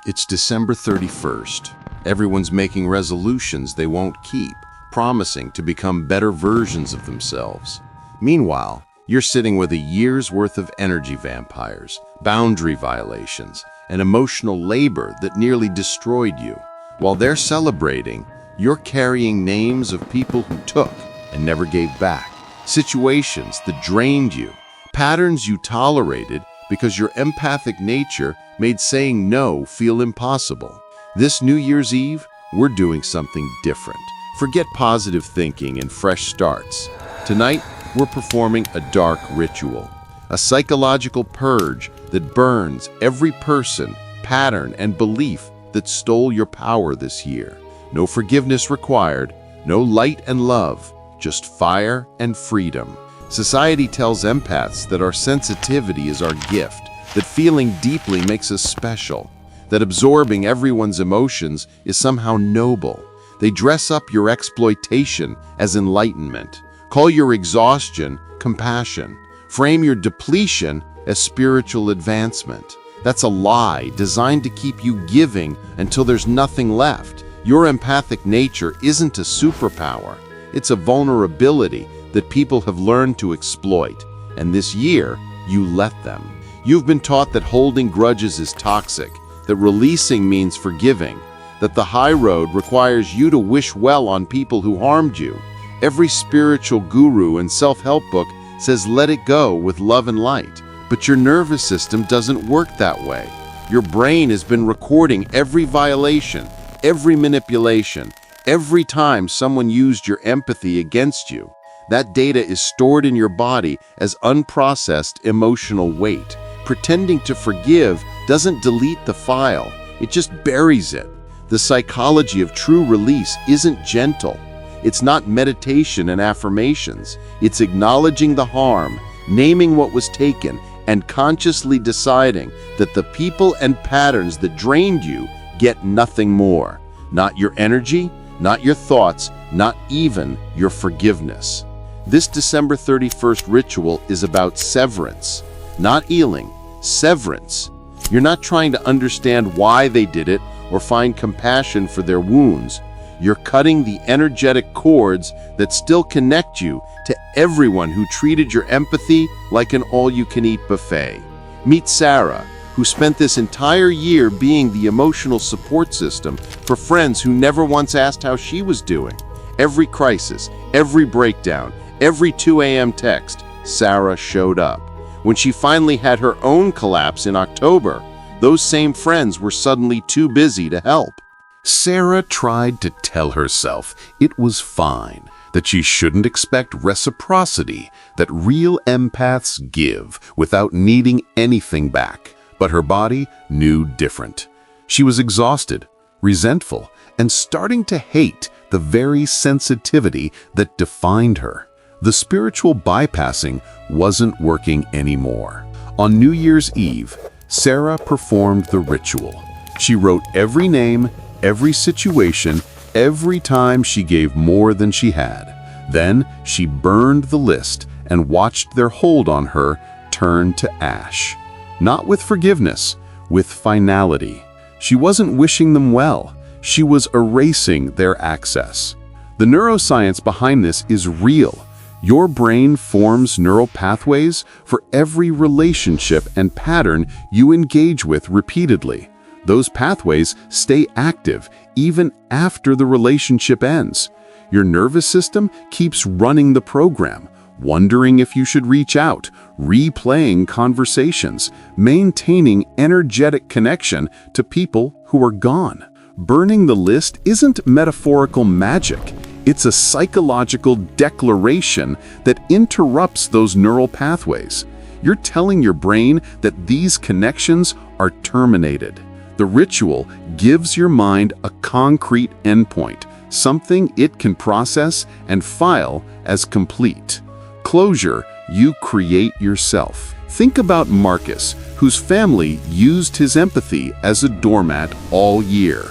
It's December 31st. Everyone's making resolutions they won't keep, promising to become better versions of themselves. Meanwhile, you're sitting with a year's worth of energy vampires, boundary violations, and emotional labor that nearly destroyed you. While they're celebrating, you're carrying names of people who took and never gave back, situations that drained you, patterns you tolerated because your empathic nature made saying no feel impossible. This New Year's Eve, we're doing something different. Forget positive thinking and fresh starts. Tonight, we're performing a dark ritual, a psychological purge that burns every person, pattern, and belief that stole your power this year. No forgiveness required, no light and love, just fire and freedom. Society tells empaths that our sensitivity is our gift, that feeling deeply makes us special, that absorbing everyone's emotions is somehow noble. They dress up your exploitation as enlightenment, call your exhaustion compassion, frame your depletion as spiritual advancement. That's a lie designed to keep you giving until there's nothing left. Your empathic nature isn't a superpower. It's a vulnerability that people have learned to exploit, and this year, you let them. You've been taught that holding grudges is toxic, that releasing means forgiving, that the high road requires you to wish well on people who harmed you. Every spiritual guru and self-help book says let it go with love and light, but your nervous system doesn't work that way. Your brain has been recording every violation, every manipulation, every time someone used your empathy against you. That data is stored in your body as unprocessed emotional weight. Pretending to forgive doesn't delete the file, it just buries it. The psychology of true release isn't gentle. It's not meditation and affirmations. It's acknowledging the harm, naming what was taken, and consciously deciding that the people and patterns that drained you get nothing more. Not your energy, not your thoughts, not even your forgiveness. This December 31st ritual is about severance, not healing, severance. You're not trying to understand why they did it or find compassion for their wounds. You're cutting the energetic cords that still connect you to everyone who treated your empathy like an all-you-can-eat buffet. Meet Sarah, who spent this entire year being the emotional support system for friends who never once asked how she was doing. Every crisis, every breakdown, every 2 a.m. text, Sarah showed up. When she finally had her own collapse in October, those same friends were suddenly too busy to help. Sarah tried to tell herself it was fine, that she shouldn't expect reciprocity, that real empaths give without needing anything back. But her body knew different. She was exhausted, resentful, and starting to hate the very sensitivity that defined her. The spiritual bypassing wasn't working anymore. On New Year's Eve, Sarah performed the ritual. She wrote every name, every situation, every time she gave more than she had. Then she burned the list and watched their hold on her turn to ash. Not with forgiveness, with finality. She wasn't wishing them well. She was erasing their access. The neuroscience behind this is real. Your brain forms neural pathways for every relationship and pattern you engage with repeatedly. Those pathways stay active even after the relationship ends. Your nervous system keeps running the program, wondering if you should reach out, replaying conversations, maintaining energetic connection to people who are gone. Burning the list isn't metaphorical magic. It's a psychological declaration that interrupts those neural pathways. You're telling your brain that these connections are terminated. The ritual gives your mind a concrete endpoint, something it can process and file as complete. Closure you create yourself. Think about Marcus, whose family used his empathy as a doormat all year.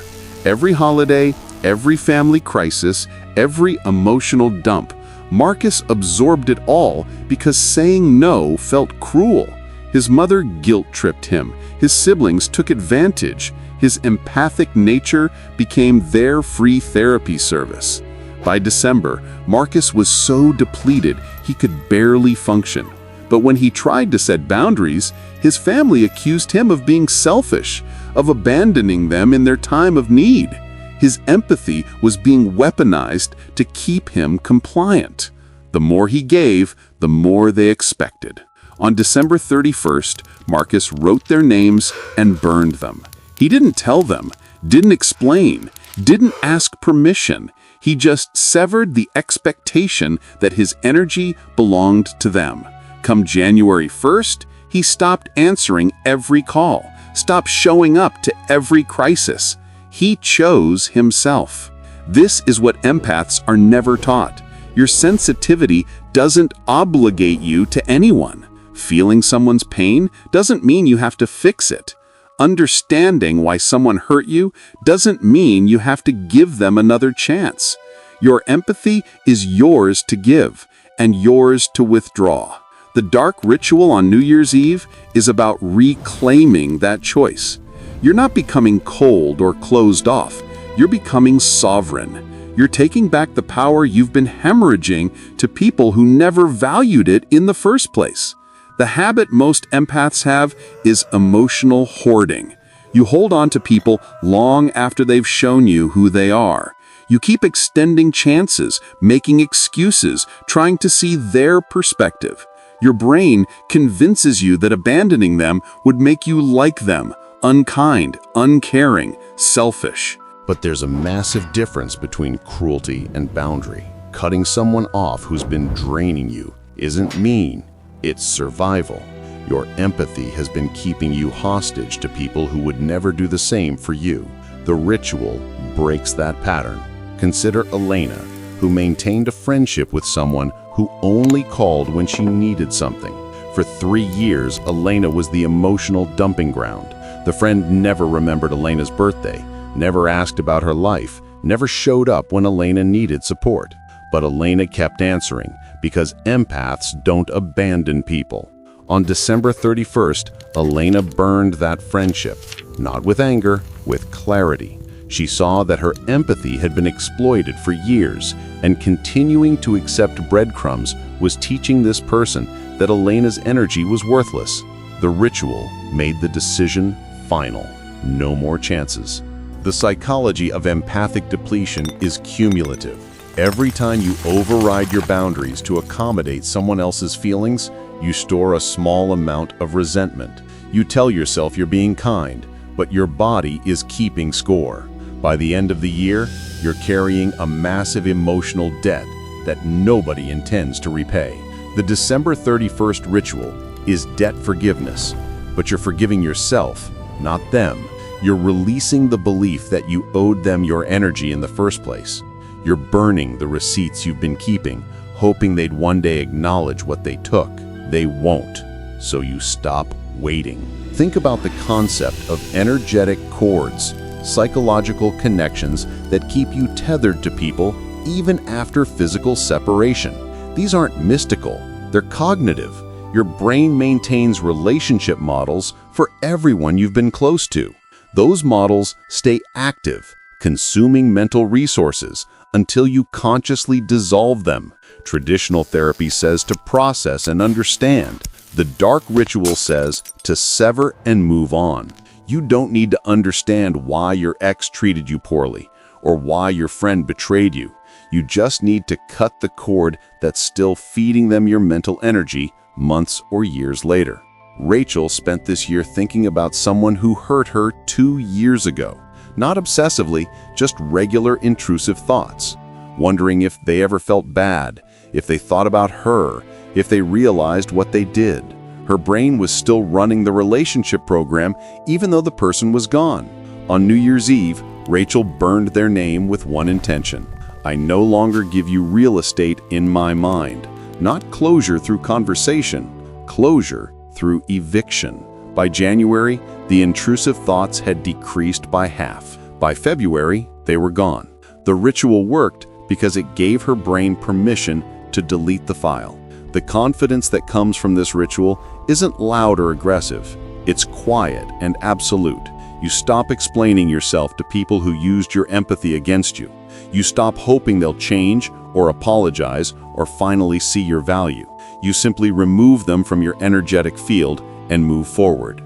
Every holiday, every family crisis, every emotional dump, Marcus absorbed it all because saying no felt cruel. His mother guilt-tripped him. His siblings took advantage. His empathic nature became their free therapy service. By December, Marcus was so depleted he could barely function. But when he tried to set boundaries, his family accused him of being selfish, of abandoning them in their time of need. His empathy was being weaponized to keep him compliant. The more he gave, the more they expected. On December 31st, Marcus wrote their names and burned them. He didn't tell them, didn't explain, didn't ask permission. He just severed the expectation that his energy belonged to them. Come January 1st, he stopped answering every call, stopped showing up to every crisis. He chose himself. This is what empaths are never taught. Your sensitivity doesn't obligate you to anyone. Feeling someone's pain doesn't mean you have to fix it. Understanding why someone hurt you doesn't mean you have to give them another chance. Your empathy is yours to give and yours to withdraw. The dark ritual on New Year's Eve is about reclaiming that choice. You're not becoming cold or closed off. You're becoming sovereign. You're taking back the power you've been hemorrhaging to people who never valued it in the first place. The habit most empaths have is emotional hoarding. You hold on to people long after they've shown you who they are. You keep extending chances, making excuses, trying to see their perspective. Your brain convinces you that abandoning them would make you like them, unkind, uncaring, selfish. But there's a massive difference between cruelty and boundary. Cutting someone off who's been draining you isn't mean, it's survival. Your empathy has been keeping you hostage to people who would never do the same for you. The ritual breaks that pattern. Consider Elena, who maintained a friendship with someone who only called when she needed something. For 3 years, Elena was the emotional dumping ground. The friend never remembered Elena's birthday, never asked about her life, never showed up when Elena needed support. But Elena kept answering, because empaths don't abandon people. On December 31st, Elena burned that friendship, not with anger, with clarity. She saw that her empathy had been exploited for years, and continuing to accept breadcrumbs was teaching this person that Elena's energy was worthless. The ritual made the decision final. No more chances. The psychology of empathic depletion is cumulative. Every time you override your boundaries to accommodate someone else's feelings, you store a small amount of resentment. You tell yourself you're being kind, but your body is keeping score. By the end of the year, you're carrying a massive emotional debt that nobody intends to repay. The December 31st ritual is debt forgiveness, but you're forgiving yourself, not them. You're releasing the belief that you owed them your energy in the first place. You're burning the receipts you've been keeping, hoping they'd one day acknowledge what they took. They won't, so you stop waiting. Think about the concept of energetic cords, psychological connections that keep you tethered to people even after physical separation. These aren't mystical, they're cognitive. Your brain maintains relationship models for everyone you've been close to. Those models stay active, consuming mental resources until you consciously dissolve them. Traditional therapy says to process and understand. The dark ritual says to sever and move on. You don't need to understand why your ex treated you poorly or why your friend betrayed you. You just need to cut the cord that's still feeding them your mental energy months or years later. Rachel spent this year thinking about someone who hurt her 2 years ago. Not obsessively, just regular intrusive thoughts. Wondering if they ever felt bad, if they thought about her, if they realized what they did. Her brain was still running the relationship program even though the person was gone. On New Year's Eve, Rachel burned their name with one intention. I no longer give you real estate in my mind. Not closure through conversation, closure through eviction. By January, the intrusive thoughts had decreased by half. By February, they were gone. The ritual worked because it gave her brain permission to delete the file. The confidence that comes from this ritual isn't loud or aggressive. It's quiet and absolute. You stop explaining yourself to people who used your empathy against you. You stop hoping they'll change or apologize or finally see your value. You simply remove them from your energetic field and move forward.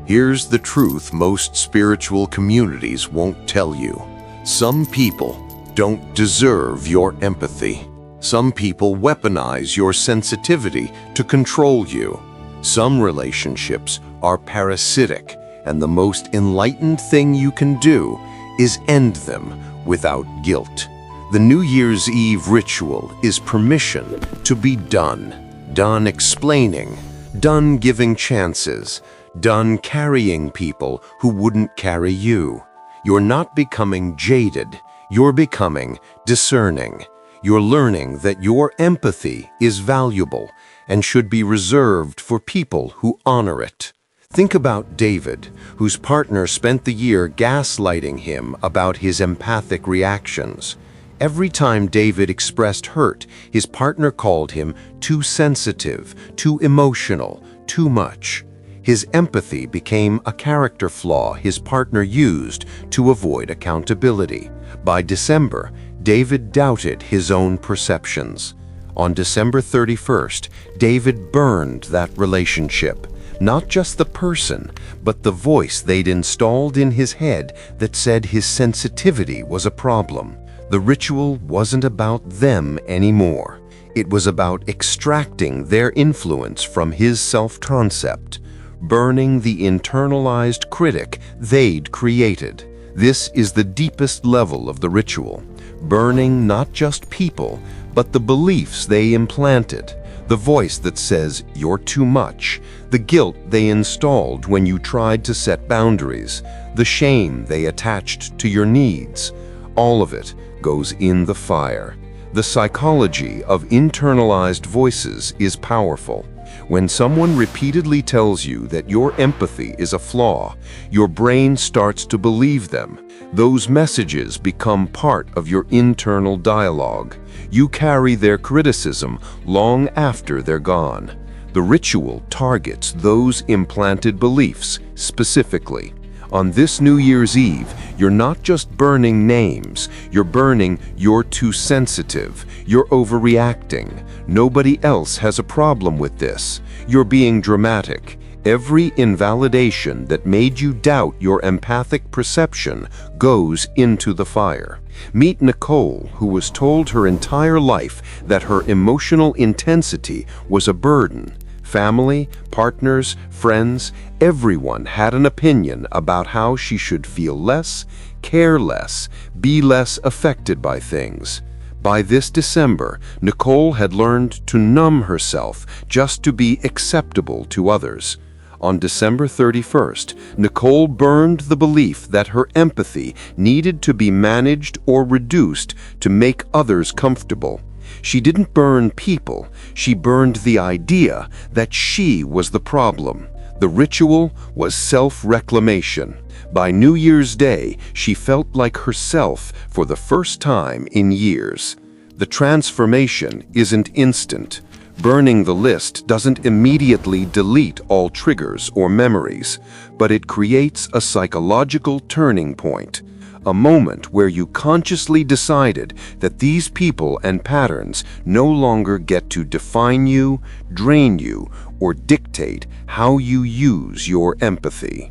Here's the truth most spiritual communities won't tell you. Some people don't deserve your empathy. Some people weaponize your sensitivity to control you. Some relationships are parasitic, and the most enlightened thing you can do is end them without guilt. The New Year's Eve ritual is permission to be done. Done explaining, done giving chances, done carrying people who wouldn't carry you. You're not becoming jaded, you're becoming discerning. You're learning that your empathy is valuable and should be reserved for people who honor it. Think about David, whose partner spent the year gaslighting him about his empathic reactions. Every time David expressed hurt, his partner called him too sensitive, too emotional, too much. His empathy became a character flaw his partner used to avoid accountability. By December, David doubted his own perceptions. On December 31st, David burned that relationship. Not just the person, but the voice they'd installed in his head that said his sensitivity was a problem. The ritual wasn't about them anymore. It was about extracting their influence from his self-concept, burning the internalized critic they'd created. This is the deepest level of the ritual, burning not just people, but the beliefs they implanted, the voice that says you're too much, the guilt they installed when you tried to set boundaries, the shame they attached to your needs. All of it goes in the fire. The psychology of internalized voices is powerful. When someone repeatedly tells you that your empathy is a flaw, your brain starts to believe them. Those messages become part of your internal dialogue. You carry their criticism long after they're gone. The ritual targets those implanted beliefs specifically. On this New Year's Eve, you're not just burning names, you're burning "you're too sensitive," "you're overreacting," "nobody else has a problem with this," "you're being dramatic." Every invalidation that made you doubt your empathic perception goes into the fire. Meet Nicole, who was told her entire life that her emotional intensity was a burden. Family, partners, friends, everyone had an opinion about how she should feel less, care less, be less affected by things. By this December, Nicole had learned to numb herself just to be acceptable to others. On December 31st, Nicole burned the belief that her empathy needed to be managed or reduced to make others comfortable. She didn't burn people, she burned the idea that she was the problem. The ritual was self-reclamation. By New Year's Day, she felt like herself for the first time in years. The transformation isn't instant. Burning the list doesn't immediately delete all triggers or memories, but it creates a psychological turning point. A moment where you consciously decided that these people and patterns no longer get to define you, drain you, or dictate how you use your empathy.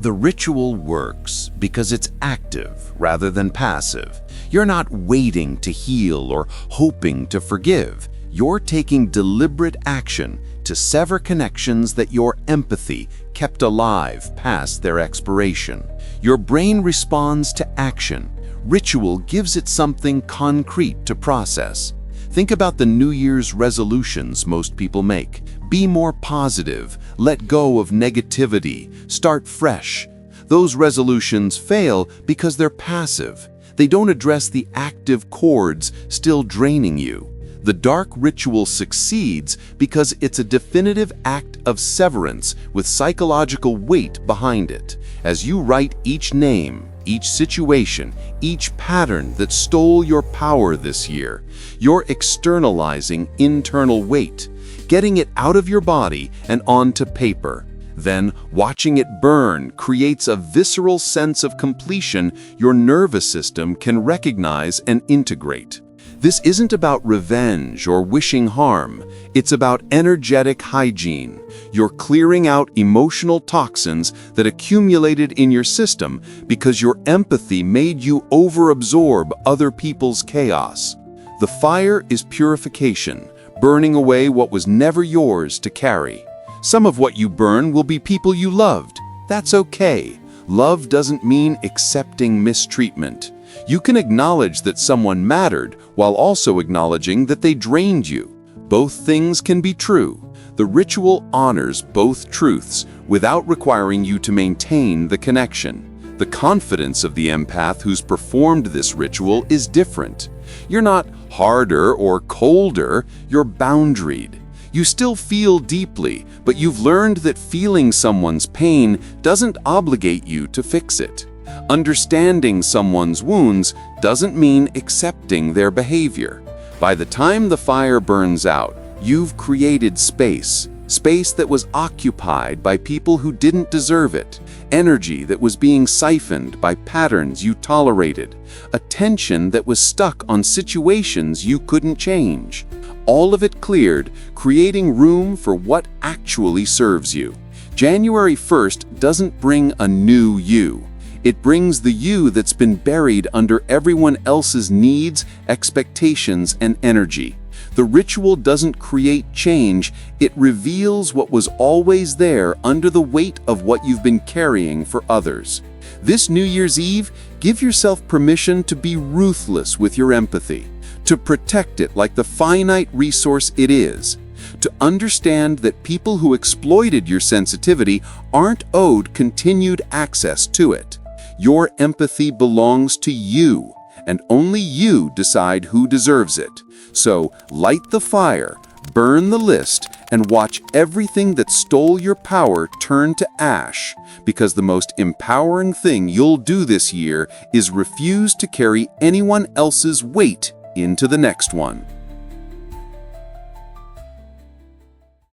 The ritual works because it's active rather than passive. You're not waiting to heal or hoping to forgive. You're taking deliberate action to sever connections that your empathy kept alive past their expiration. Your brain responds to action. Ritual gives it something concrete to process. Think about the New Year's resolutions most people make. Be more positive, let go of negativity, start fresh. Those resolutions fail because they're passive. They don't address the active chords still draining you. The dark ritual succeeds because it's a definitive act of severance with psychological weight behind it. As you write each name, each situation, each pattern that stole your power this year, you're externalizing internal weight, getting it out of your body and onto paper. Then, watching it burn creates a visceral sense of completion your nervous system can recognize and integrate. This isn't about revenge or wishing harm. It's about energetic hygiene. You're clearing out emotional toxins that accumulated in your system because your empathy made you overabsorb other people's chaos. The fire is purification, burning away what was never yours to carry. Some of what you burn will be people you loved. That's okay. Love doesn't mean accepting mistreatment. You can acknowledge that someone mattered while also acknowledging that they drained you. Both things can be true. The ritual honors both truths without requiring you to maintain the connection. The confidence of the empath who's performed this ritual is different. You're not harder or colder, you're boundaried. You still feel deeply, but you've learned that feeling someone's pain doesn't obligate you to fix it. Understanding someone's wounds doesn't mean accepting their behavior. By the time the fire burns out, you've created space that was occupied by people who didn't deserve it, energy that was being siphoned by patterns you tolerated, attention that was stuck on situations you couldn't change. All of it cleared, creating room for what actually serves you. January 1st doesn't bring a new you. It brings the you that's been buried under everyone else's needs, expectations, and energy. The ritual doesn't create change, it reveals what was always there under the weight of what you've been carrying for others. This New Year's Eve, give yourself permission to be ruthless with your empathy, to protect it like the finite resource it is, to understand that people who exploited your sensitivity aren't owed continued access to it. Your empathy belongs to you, and only you decide who deserves it. So, light the fire, burn the list, and watch everything that stole your power turn to ash, because the most empowering thing you'll do this year is refuse to carry anyone else's weight into the next one.